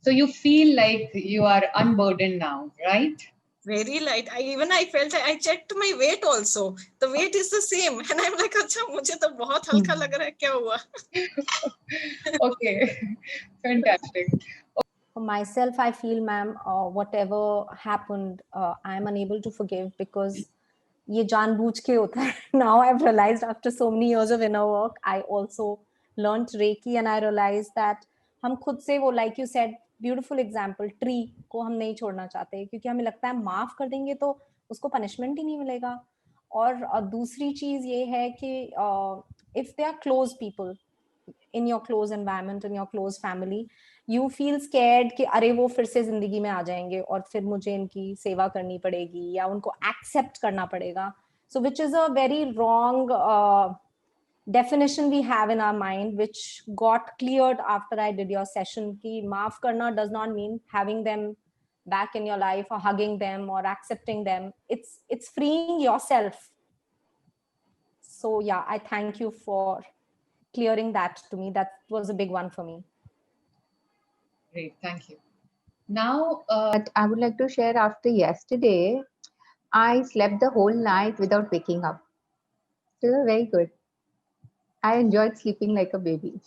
So you feel like you are unburdened now, right? Very light. I felt, I checked my weight also. The weight is the same, and I'm like, अच्छा मुझे तो बहुत हल्का लग रहा है, क्या हुआ? Okay, fantastic. For myself, I feel, ma'am, whatever happened, I'm unable to forgive because ये जानबूझ के होता है. Now I've realized after so many years of inner work, I also learned Reiki and I realized that हम खुद से वो, like you said, beautiful example, tree को हम नहीं छोड़ना चाहते क्योंकि हमें लगता है माफ कर देंगे तो उसको punishment ही नहीं मिलेगा. और दूसरी चीज ये है कि if they are close people in your close environment, in your close family, you feel scared कि अरे वो फिर से जिंदगी में आ जाएंगे और फिर मुझे इनकी सेवा करनी पड़ेगी या उनको accept करना पड़ेगा. So which is a very wrong definition we have in our mind, which got cleared after I did your session. कि माफ करना does not mean having them back in your life or hugging them or accepting them. It's freeing yourself. So yeah, I thank you for clearing that to me. That was a big one for me. Great, thank you. Now, But I would like to share after yesterday, I slept the whole night without waking up. It was very good. I enjoyed sleeping like a baby.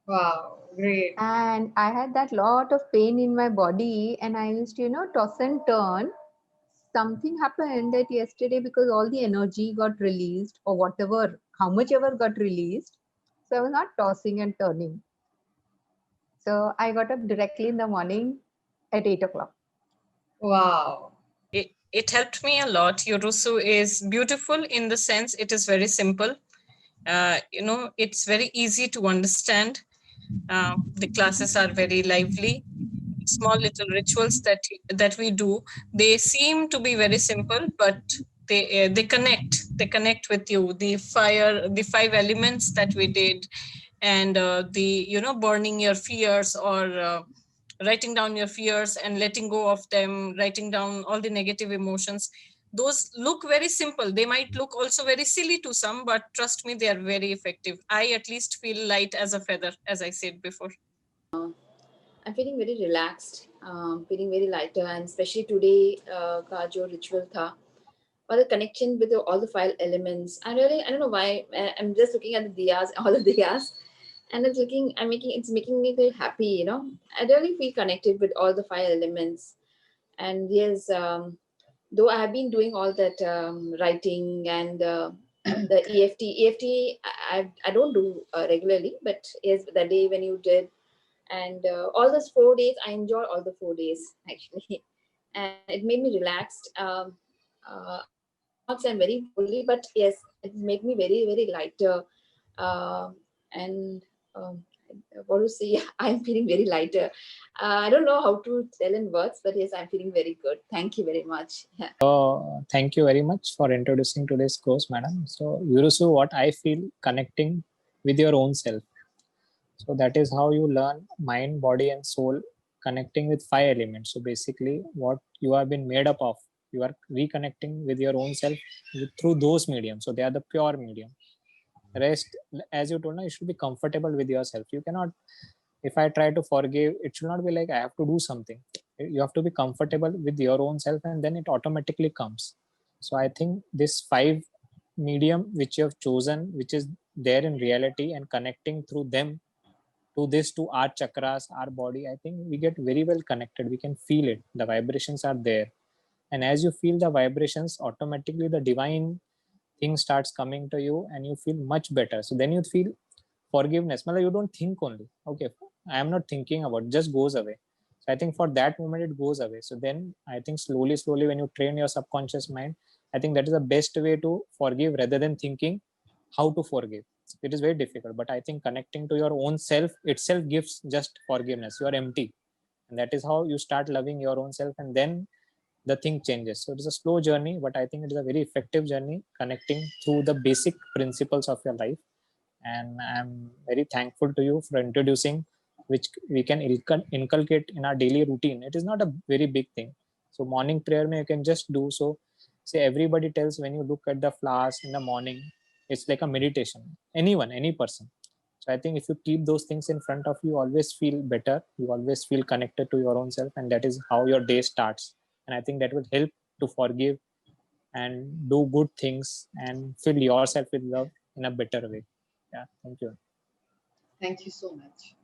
wow, great. And I had that lot of pain in my body, and I used to, toss and turn. Something happened that yesterday because all the energy got released, or whatever, how much ever got released. So I was not tossing and turning. So I got up directly in the morning at 8 o'clock. Wow. It helped me a lot. Yurusu is beautiful in the sense it is very simple. It's very easy to understand. The classes are very lively. Small little rituals that we do, they seem to be very simple, but they connect with you. The five elements that we did, and burning your fears, or writing down your fears and letting go of them, writing down all the negative emotions. Those look very simple. They might look also very silly to some, but trust me, they are very effective. I at least feel light as a feather, as I said before. I'm feeling very relaxed, feeling very lighter, and especially today, का जो ritual था, or the connection with all the five elements. I don't know why. I'm just looking at the diyas, all the diyas, and it's making me feel happy. I really feel connected with all the five elements. And yes, though I have been doing all that writing and the EFT, I don't do regularly, but yes, the day when you did. And all those 4 days, I enjoyed all the 4 days actually, and it made me relaxed. Not I'm very fully, but yes, it made me very very lighter. And what to say? I'm feeling very lighter. I don't know how to tell in words, but yes, I'm feeling very good. Thank you very much. Thank you very much for introducing today's course, madam. So, Yurusu, what I feel connecting with your own self. So that is how you learn mind, body, and soul connecting with five elements. So basically, what you have been made up of, you are reconnecting with your own self through those mediums. So they are the pure medium. Rest, as you told, you should be comfortable with yourself. You cannot, if I try to forgive, it should not be like I have to do something. You have to be comfortable with your own self, and then it automatically comes. So I think this five medium which you have chosen, which is there in reality, and connecting through them to our chakras, our body, I think we get very well connected. We can feel it. The vibrations are there. And as you feel the vibrations, automatically the divine thing starts coming to you and you feel much better. So then you feel forgiveness. You don't think only, okay, I am not thinking about it, just goes away. So I think for that moment it goes away. So then I think slowly, when you train your subconscious mind, I think that is the best way to forgive rather than thinking how to forgive. It is very difficult, but I think connecting to your own self itself gives just forgiveness. You are empty, and that is how you start loving your own self, and then the thing changes. So it is a slow journey, but I think it is a very effective journey connecting through the basic principles of your life. And I'm very thankful to you for introducing, which we can inculcate in our daily routine. It is not a very big thing. So morning prayer you can just do. So say everybody tells when you look at the flowers in the morning, it's like a meditation. Anyone, any person, So I think if you keep those things in front of you, you always feel better. You always feel connected to your own self, and that is how your day starts. And I think that will help to forgive and do good things and fill yourself with love in a better way. Yeah, thank you. Thank you so much.